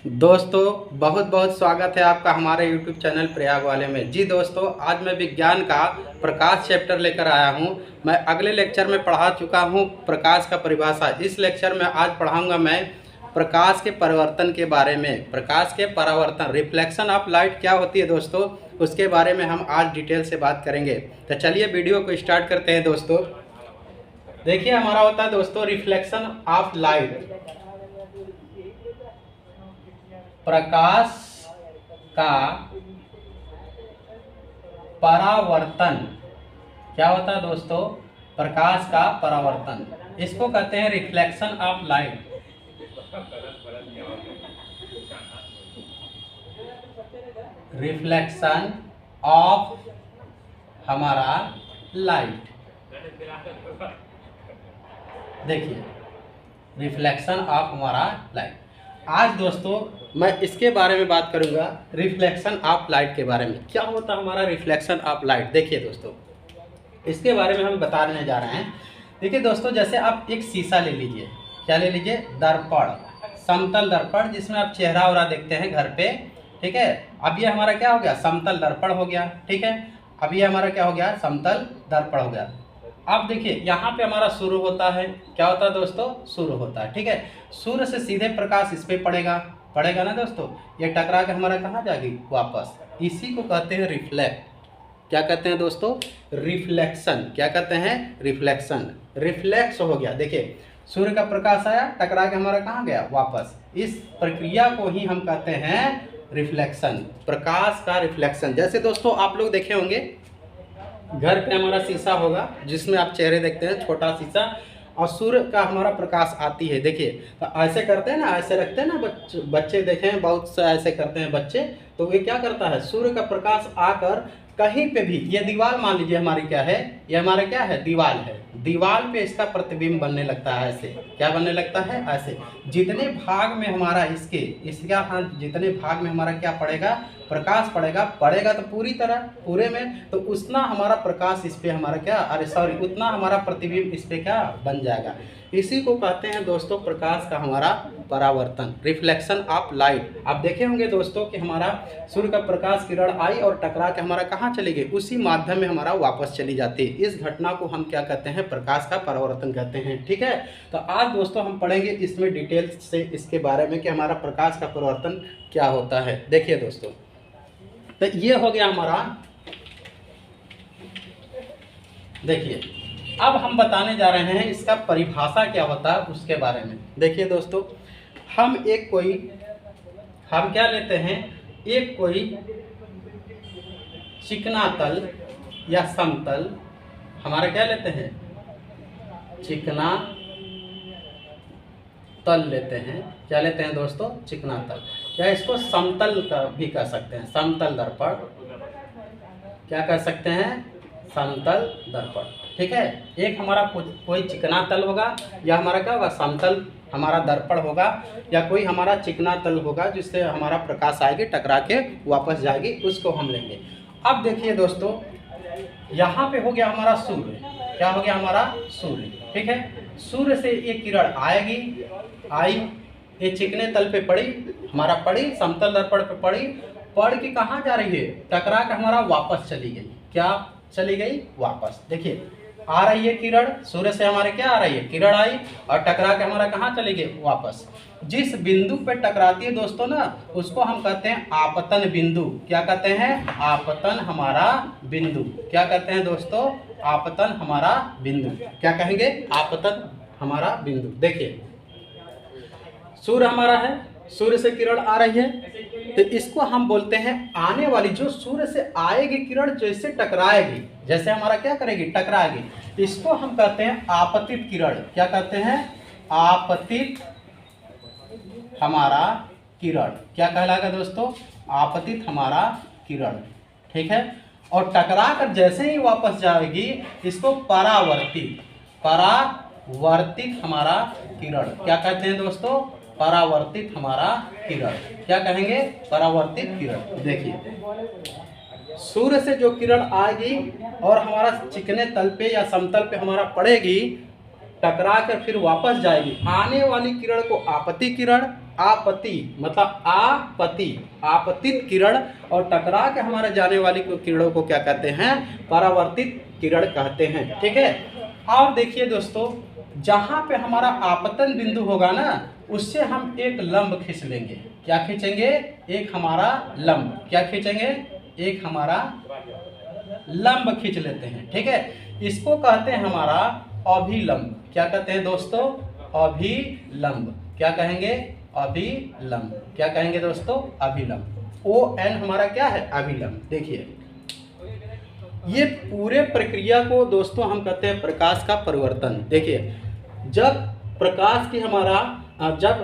दोस्तों बहुत बहुत स्वागत है आपका हमारे YouTube चैनल प्रयाग वाले में। जी दोस्तों, आज मैं विज्ञान का प्रकाश चैप्टर लेकर आया हूं। मैं अगले लेक्चर में पढ़ा चुका हूं प्रकाश का परिभाषा। इस लेक्चर में आज पढ़ाऊंगा मैं प्रकाश के परिवर्तन के बारे में। प्रकाश के परावर्तन, रिफ्लेक्शन ऑफ लाइट क्या होती है दोस्तों, उसके बारे में हम आज डिटेल से बात करेंगे। तो चलिए वीडियो को स्टार्ट करते हैं दोस्तों। देखिए, हमारा होता है दोस्तों रिफ्लेक्शन ऑफ लाइट, प्रकाश का परावर्तन। क्या होता है दोस्तों? प्रकाश का परावर्तन, इसको कहते हैं reflection of light. Reflection of हमारा लाइट, देखिए रिफ्लेक्शन ऑफ हमारा लाइट। आज दोस्तों मैं इसके बारे में बात करूंगा, रिफ्लेक्शन ऑफ लाइट के बारे में। क्या होता है हमारा रिफ्लेक्शन ऑफ लाइट? देखिए दोस्तों, इसके बारे में हम बताने जा रहे हैं। देखिए दोस्तों, जैसे आप एक शीशा ले लीजिए। क्या ले लीजिए? दर्पण, समतल दर्पण, जिसमें आप चेहरा वरा देखते हैं घर पे। ठीक है, अब ये हमारा क्या हो गया? समतल दर्पण हो गया। ठीक है, अब ये हमारा क्या हो गया? समतल दर्पण हो गया। अब देखिए, यहाँ पे हमारा सूर्य होता है। क्या होता है दोस्तों? सूर्य होता है। ठीक है, सूर्य से सीधे प्रकाश इस पे पड़ेगा ना दोस्तों। ये टकरा के हमारा कहाँ जाएगी? वापस। इसी को कहते हैं रिफ्लेक्ट। क्या कहते हैं दोस्तों? रिफ्लेक्शन। क्या कहते हैं? रिफ्लेक्शन। रिफ्लेक्स हो गया। देखिए, सूर्य का प्रकाश आया, टकरा के हमारा कहाँ गया? वापस। इस प्रक्रिया को ही हम कहते हैं रिफ्लेक्शन, प्रकाश का रिफ्लेक्शन। जैसे दोस्तों आप लोग देखे होंगे, घर पे हमारा शीशा होगा जिसमें आप चेहरे देखते हैं, छोटा शीशा, और सूर्य का हमारा प्रकाश आती है। देखिए, तो ऐसे करते हैं ना, ऐसे रखते हैं ना, बच्चे देखे हैं, बहुत से ऐसे करते हैं बच्चे। तो ये क्या करता है? सूर्य का प्रकाश आकर कहीं पे भी, ये दीवार मान लीजिए हमारी क्या है, ये हमारा क्या है? दीवार है। दीवार पे इसका प्रतिबिंब बनने लगता है। ऐसे क्या बनने लगता है? ऐसे। जितने भाग में हमारा इसका जितने भाग में हमारा क्या पड़ेगा? प्रकाश पड़ेगा तो पूरी तरह पूरे में, तो उतना हमारा प्रकाश इस पे हमारा क्या, उतना हमारा प्रतिबिंब इस पे क्या बन जाएगा। इसी को कहते हैं दोस्तों प्रकाश का हमारा परावर्तन, रिफ्लेक्शन ऑफ लाइट। आप देखे होंगे दोस्तों कि हमारा सूर्य का प्रकाश किरण आई और टकरा के हमारा कहाँ चली गई? उसी माध्यम में हमारा वापस चली जाती है। इस घटना को हम क्या कहते हैं? प्रकाश का परावर्तन कहते हैं। ठीक है, तो आज दोस्तों हम पढ़ेंगे इसमें डिटेल से इसके बारे में कि हमारा प्रकाश का परिवर्तन क्या होता है। देखिए दोस्तों, तो ये हो गया हमारा। देखिए, अब हम बताने जा रहे हैं इसका परिभाषा क्या होता है उसके बारे में। देखिए दोस्तों, हम क्या लेते हैं? एक कोई चिकना तल या समतल, हमारा क्या लेते हैं? चिकना तल लेते हैं। क्या लेते हैं दोस्तों? चिकना तल, या इसको समतल का भी कह सकते हैं, समतल दर्पण। क्या कह सकते हैं? समतल दर्पण। ठीक है, एक हमारा कोई चिकना तल होगा, या हमारा क्या होगा? समतल हमारा दर्पण होगा, या कोई हमारा चिकना तल होगा जिससे हमारा प्रकाश आएगी, टकरा के वापस जाएगी, उसको हम लेंगे। अब देखिए दोस्तों, यहाँ पे हो गया हमारा सूर्य। क्या हो गया? हमारा सूर्य। ठीक है, सूर्य से एक किरण आई, ये चिकने तल पे पड़ी, समतल दर्पण पे पड़ के कहाँ जा रही है? टकरा के हमारा वापस चली गई। क्या चली गई? वापस। देखिए, आ रही है किरण, सूर्य से हमारे क्या आ रही है? किरण आई और टकरा के हमारा कहाँ चली गई? वापस। जिस बिंदु पे टकराती है दोस्तों ना, उसको हम कहते हैं आपतन बिंदु। क्या कहते हैं? आपतन हमारा बिंदु। क्या कहते हैं दोस्तों? आपतन हमारा बिंदु। क्या कहेंगे? आपतन हमारा बिंदु। देखिए, सूर्य हमारा है, सूर्य से किरण आ रही है, तो इसको हम बोलते हैं आने वाली, जो सूर्य से आएगी किरण, जैसे टकराएगी, जैसे हमारा क्या करेगी? टकराएगी, इसको हम कहते हैं आपतित किरण। क्या कहते हैं? आपतित हमारा किरण। क्या कहलाएगा दोस्तों? आपतित हमारा किरण। ठीक है, और टकरा कर जैसे ही वापस जाएगी, इसको परावर्तित हमारा किरण। क्या कहते हैं दोस्तों? परावर्तित हमारा किरण। क्या कहेंगे? परावर्तित किरण। देखिए, सूर्य से जो किरण आएगी और हमारा चिकने तल पे या समतल पे हमारा पड़ेगी, टकरा कर फिर वापस जाएगी। आने वाली किरण को आपतित किरण आपति मतलब आपतित किरण, और टकरा के हमारे जाने वाली किरणों को क्या कहते हैं, परावर्तित किरण कहते हैं। ठीक है। और देखिए दोस्तों, जहाँ पे हमारा आपतन बिंदु होगा ना, उससे हम एक लंब खींच लेंगे। क्या खींचेंगे, एक हमारा लंब, क्या खींचेंगे, एक हमारा लंब खींच लेते हैं। ठीक है। इसको कहते हैं हमारा अभिलंब। क्या कहते हैं दोस्तों, अभिलंब। क्या कहेंगे, अभिलंब। क्या कहेंगे दोस्तों, अभिलंब। ON हमारा क्या है, अभिलंब। देखिए ये पूरे प्रक्रिया को दोस्तों हम कहते हैं प्रकाश का परिवर्तन। देखिए जब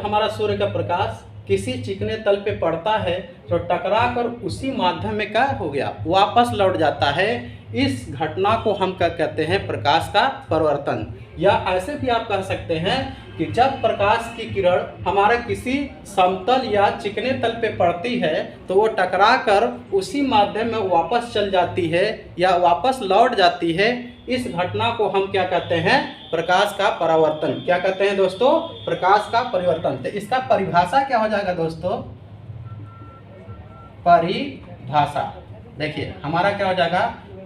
हमारा सूर्य का प्रकाश किसी चिकने तल पे पड़ता है तो टकरा कर उसी माध्यम में क्या हो गया, वापस लौट जाता है। इस घटना को हम क्या कहते हैं, प्रकाश का परिवर्तन। या ऐसे भी आप कह सकते हैं कि जब प्रकाश की किरण हमारे किसी समतल या चिकने तल पे पड़ती है तो वो टकरा कर उसी माध्यम में वापस चल जाती है या वापस लौट जाती है। इस घटना को हम क्या कहते हैं, प्रकाश का परावर्तन। क्या कहते हैं दोस्तों, प्रकाश का परिवर्तन। तो इसका परिभाषा क्या हो जाएगा दोस्तों, परिभाषा। देखिए हमारा क्या हो जाएगा,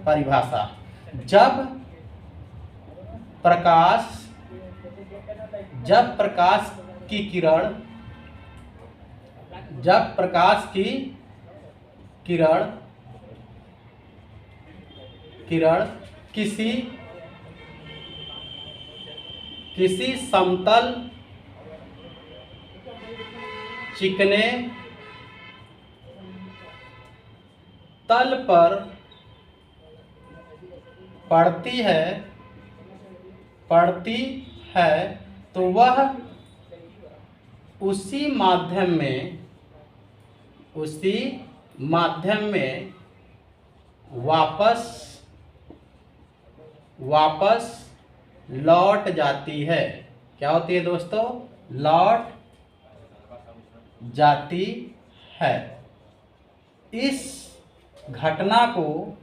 परिभाषा। जब प्रकाश की किरण किसी समतल चिकने तल पर पड़ती है तो वह उसी माध्यम में वापस लौट जाती है। क्या होती है दोस्तों, लौट जाती है। इस घटना को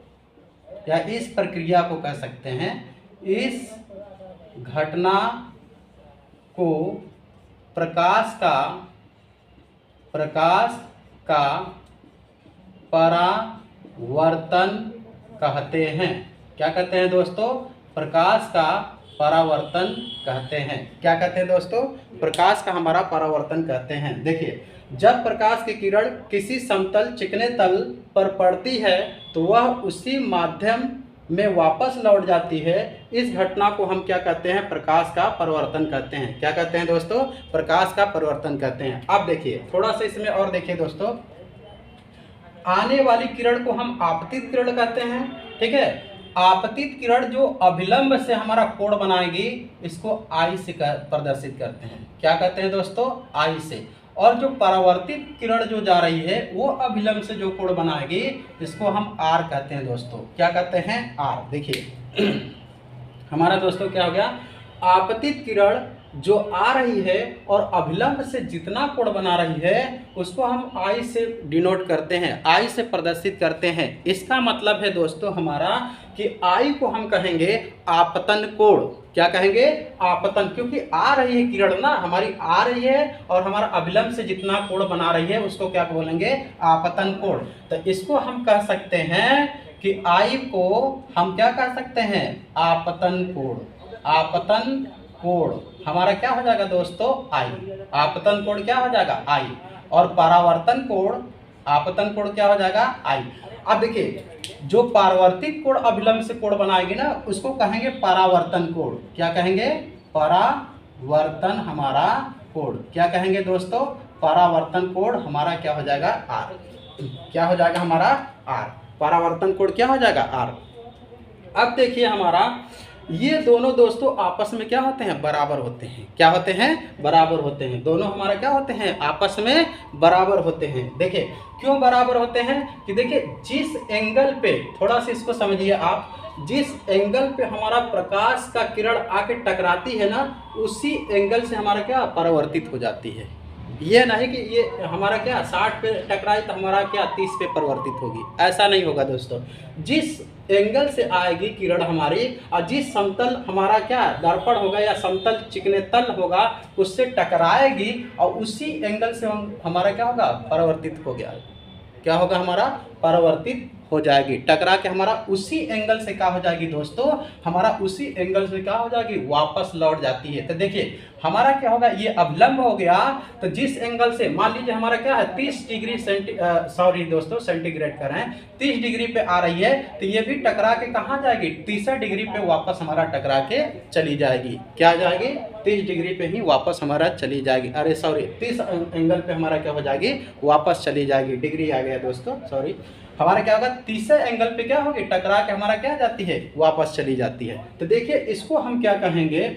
या इस प्रक्रिया को कह सकते हैं, इस घटना को प्रकाश का परावर्तन कहते हैं। क्या कहते हैं दोस्तों, प्रकाश का परावर्तन कहते हैं। क्या कहते हैं दोस्तों, प्रकाश का हमारा परावर्तन कहते हैं। देखिए जब प्रकाश की किरण किसी समतल चिकने तल पर पड़ती है तो वह उसी माध्यम में वापस लौट जाती है। इस घटना को हम क्या कहते हैं, प्रकाश का परिवर्तन कहते हैं। क्या कहते हैं दोस्तों, प्रकाश का परिवर्तन कहते हैं। अब देखिए थोड़ा सा इसमें और देखिए दोस्तों, आने वाली किरण को हम आपतित किरण कहते हैं। ठीक है। आपतित किरण जो अभिलंब से हमारा कोण बनाएगी, इसको I से प्रदर्शित करते हैं। क्या कहते हैं दोस्तों, I से। और जो परावर्तित किरण जो जा रही है वो अभिलंब से जो कोण बनाएगी, इसको हम R कहते हैं दोस्तों। क्या कहते हैं, R। देखिए हमारा दोस्तों क्या हो गया, आपतित किरण जो आ रही है और अभिलंब से जितना कोण बना रही है उसको हम I से डिनोट करते हैं, I से प्रदर्शित करते हैं। इसका मतलब है दोस्तों हमारा कि I को हम कहेंगे आपतन कोण। क्या कहेंगे, आपतन। क्योंकि आ रही है किरण ना हमारी, आ रही है और हमारा अभिलंब से जितना कोण बना रही है उसको क्या बोलेंगे, आपतन कोण। तो इसको हम कह सकते हैं कि I को हम क्या कह सकते हैं, आपतन कोण। आपतन कोण हमारा क्या हो जाएगा दोस्तों, I। आपतन कोण क्या हो जाएगा, I। और परावर्तन कोण, आपतन कोण क्या हो जाएगा, I। अब देखिए जो परावर्तित कोण अभिलंब से कोण बनाएगी ना उसको कहेंगे परावर्तन कोण। क्या कहेंगे, परावर्तन हमारा कोण। क्या कहेंगे दोस्तों, परावर्तन कोण हमारा क्या हो जाएगा, R। क्या हो जाएगा हमारा, R। परावर्तन कोण क्या हो जाएगा, R। अब देखिए हमारा ये दोनों दोस्तों आपस में क्या होते हैं, बराबर होते हैं। क्या होते हैं, बराबर होते हैं। दोनों हमारा क्या होते हैं, आपस में बराबर होते हैं। देखिए क्यों बराबर होते हैं कि देखिए जिस एंगल पे, थोड़ा सा इसको समझिए आप, जिस एंगल पे हमारा प्रकाश का किरण आके टकराती है ना, उसी एंगल से हमारा क्या परावर्तित हो जाती है। ये नहीं कि ये हमारा क्या 60 पे टकराई तो हमारा क्या 30 पे परिवर्तित होगी, ऐसा नहीं होगा दोस्तों। जिस एंगल से आएगी किरण हमारी, और जिस समतल हमारा क्या दर्पण होगा या समतल चिकने तल होगा उससे टकराएगी, और उसी एंगल से हमारा क्या होगा परावर्तित हो गया, क्या होगा हमारा परावर्तित हो जाएगी, टकरा के हमारा उसी एंगल से क्या हो जाएगी दोस्तों, हमारा उसी एंगल से क्या हो जाएगी वापस लौट जाती है। तो देखिए हमारा क्या होगा, ये अवलंब हो गया, तो जिस एंगल से मान लीजिए हमारा क्या है 30 डिग्री सेंटीग्रेड कर रहे हैं, 30 डिग्री पे आ रही है, तो ये भी टकरा के कहाँ जाएगी 30 डिग्री पे वापस हमारा टकरा के चली जाएगी, क्या आ जाएगी 30 डिग्री पे ही वापस हमारा चली जाएगी, अरे सॉरी 30 एंगल पे हमारा क्या हो जाएगी वापस चली जाएगी, डिग्री आ गया दोस्तों सॉरी, हमारा क्या होगा 30 एंगल पे क्या होगी टकरा के हमारा क्या जाती है वापस चली जाती है। तो देखिए इसको हम क्या कहेंगे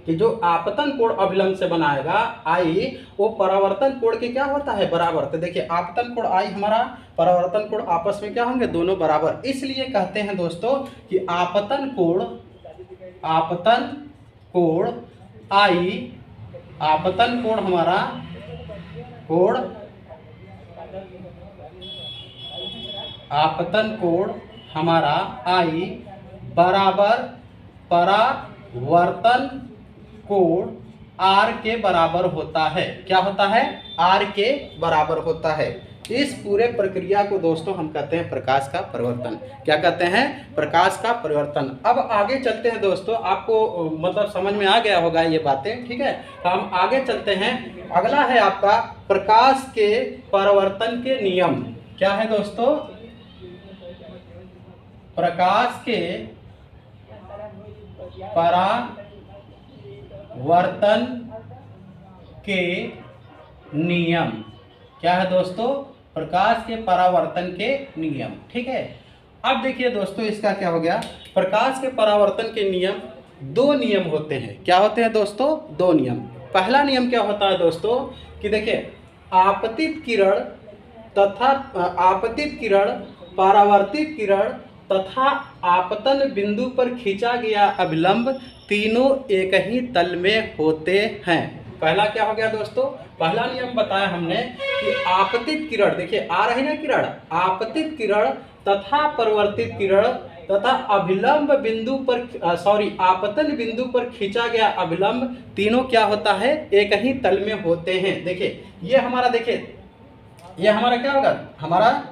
कि जो आपतन कोण अभिलंब से बनाएगा आई, वो परावर्तन कोण के क्या होता है बराबर। तो देखिए आपतन कोण आई हमारा परावर्तन कोण आपस में क्या होंगे दोनों बराबर, इसलिए कहते हैं दोस्तों कि आपतन कोण आई, आपतन कोण हमारा कोण आपतन कोण हमारा आई बराबर परावर्तन कोण आर के बराबर होता है, क्या होता है आर के बराबर होता है। इस पूरे प्रक्रिया को दोस्तों हम कहते हैं प्रकाश का परिवर्तन, क्या कहते हैं प्रकाश का परिवर्तन। अब आगे चलते हैं दोस्तों, आपको मतलब समझ में आ गया होगा ये बातें, ठीक है। तो हम आगे चलते हैं, अगला है आपका प्रकाश के परावर्तन के नियम, क्या है दोस्तों प्रकाश के परावर्तन के नियम, क्या है दोस्तों प्रकाश के परावर्तन के नियम, ठीक है। अब देखिए दोस्तों इसका क्या हो गया, प्रकाश के परावर्तन के नियम दो नियम होते हैं, क्या होते हैं दोस्तों दो नियम। पहला नियम क्या होता है दोस्तों कि देखिए आपतित किरण परावर्तित किरण तथा आपतन बिंदु पर खींचा गया अभिलंब तीनों एक ही तल में होते हैं। पहला क्या हो गया दोस्तों, पहला नियम बताया हमने कि आपतित किरण, देखिए आ रही ना किरण, आपतित किरण तथा परावर्तित किरण तथा अभिलंब बिंदु पर आपतन बिंदु पर खींचा गया अभिलंब तीनों क्या होता है एक ही तल में होते हैं। देखिए ये हमारा, देखिए ये हमारा क्या होगा, हमारा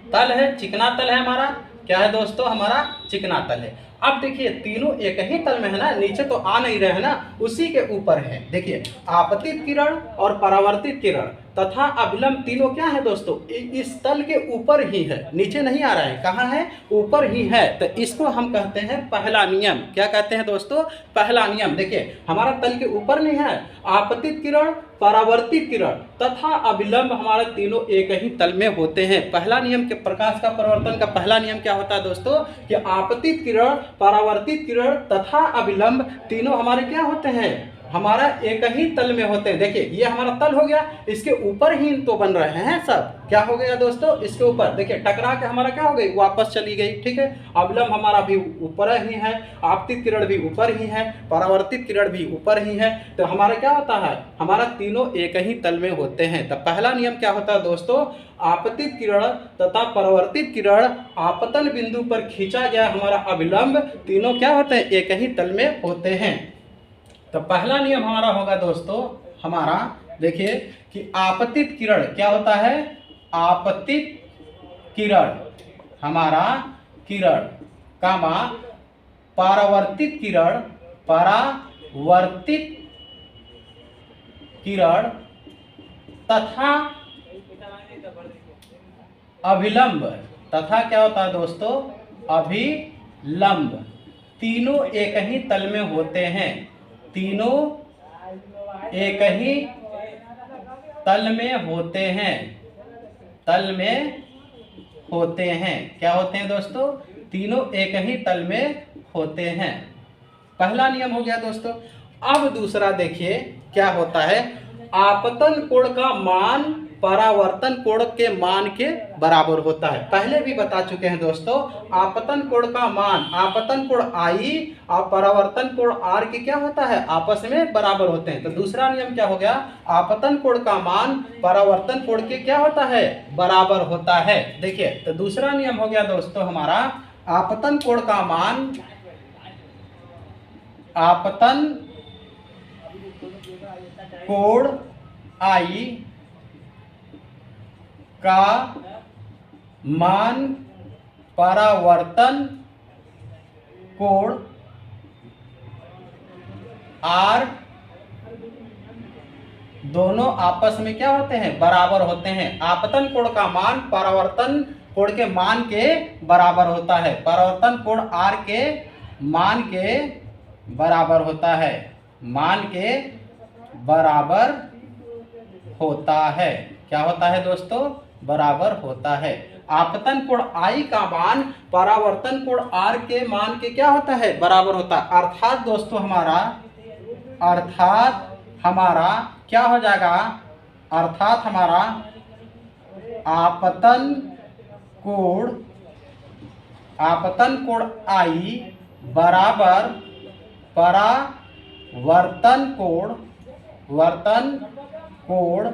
तल है, चिकना तल है हमारा, क्या है दोस्तों हमारा चिकना तल है। अब देखिए तीनों एक ही तल में है ना, नीचे तो आ नहीं रहे हैं ना, उसी के ऊपर है। देखिए आपतित किरण और परावर्तित किरण तथा अभिलंब तीनों क्या है दोस्तों इस तल के ऊपर ही है, नीचे नहीं आ रहा है, कहाँ है ऊपर ही है। तो इसको हम कहते हैं पहला नियम, क्या कहते हैं दोस्तों पहला नियम। देखिए हमारा तल के ऊपर नहीं है, आपतित किरण परावर्तित किरण तथा अभिलंब हमारे तीनों एक ही तल में होते हैं। पहला नियम के प्रकाश का परिवर्तन का पहला नियम क्या होता है दोस्तों कि आपतित किरण परावर्तित किरण तथा अभिलंब तीनों हमारे क्या होते हैं हमारा एक ही तल में होते हैं। देखिए ये हमारा तल हो गया, इसके ऊपर ही तो बन रहे हैं सब, क्या हो गया दोस्तों इसके ऊपर, देखिए टकरा के हमारा क्या हो गई वापस चली गई, ठीक है। अभिलंब हमारा भी ऊपर ही है, आपतित किरण भी ऊपर ही है, परावर्तित किरण भी ऊपर ही है, तो हमारा क्या होता है हमारा तीनों एक ही तल में होते हैं। तो पहला नियम क्या होता है दोस्तों, आपतित किरण तथा परावर्तित किरण आपतन बिंदु पर खींचा गया हमारा अभिलंब तीनों क्या होते हैं एक ही तल में होते हैं। तो पहला नियम हमारा होगा दोस्तों हमारा, देखिए कि आपतित किरण क्या होता है, आपतित किरण हमारा किरण कामा परावर्तित किरण तथा अभिलंब तथा क्या होता है दोस्तों अभिलंब तीनों एक ही तल में होते हैं, तीनों एक ही तल में होते हैं, तल में होते हैं, क्या होते हैं दोस्तों तीनों एक ही तल में होते हैं। पहला नियम हो गया दोस्तों। अब दूसरा देखिए क्या होता है, आपतन कोण का मान परावर्तन कोण के मान के बराबर होता है। पहले भी बता चुके हैं दोस्तों, आपतन कोण का मान, आपतन कोण I और परावर्तन कोण R की क्या होता है, आपस में बराबर होते हैं। तो दूसरा नियम क्या हो गया, आपतन कोण का मान परावर्तन कोण के क्या होता है, बराबर होता है। देखिए तो दूसरा नियम हो गया दोस्तों हमारा, आपतन कोण का मान, आपतन कोण I का मान परावर्तन कोण R दोनों आपस में क्या होते हैं, बराबर होते हैं। आपतन कोण का मान परावर्तन कोण के मान के बराबर होता है, परावर्तन कोण R के मान के बराबर होता है, मान के बराबर होता है। क्या होता है दोस्तों, बराबर होता है। आपतन कोण I का मान परावर्तन कोण R के मान के क्या होता है, बराबर होता है। अर्थात दोस्तों हमारा, अर्थात हमारा क्या हो जाएगा, अर्थात हमारा आपतन कोण I बराबर परावर्तन कोण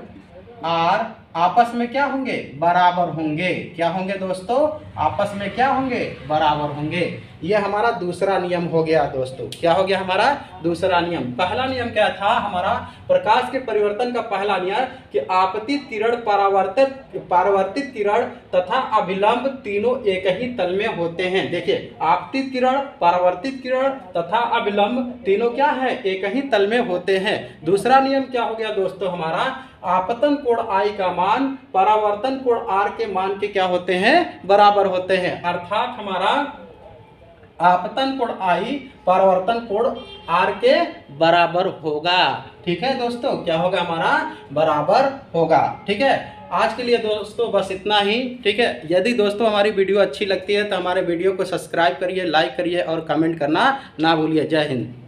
R आपस में क्या होंगे, बराबर होंगे। क्या होंगे दोस्तों, आपस में क्या होंगे, बराबर होंगे। यह हमारा दूसरा नियम हो गया दोस्तों। क्या हो गया हमारा दूसरा नियम। पहला नियम क्या था हमारा, प्रकाश के परिवर्तन का पहला नियम कि आपतित किरण, परावर्तित किरण तथा अभिलंब तीनों एक ही तल में होते हैं। देखिए आपतित किरण, परावर्तित किरण तथा अभिलंब तीनों क्या है, एक ही तल में होते हैं। दूसरा नियम क्या हो गया दोस्तों हमारा, आपतन कोण I का मान परावर्तन कोण R के मान के क्या होते हैं, बराबर होते हैं। अर्थात हमारा आपतन कोण I परावर्तन कोण R के बराबर होगा। ठीक है दोस्तों, क्या होगा हमारा, बराबर होगा। ठीक है, आज के लिए दोस्तों बस इतना ही। ठीक है, यदि दोस्तों हमारी वीडियो अच्छी लगती है तो हमारे वीडियो को सब्सक्राइब करिए, लाइक करिए और कमेंट करना ना भूलिए। जय हिंद।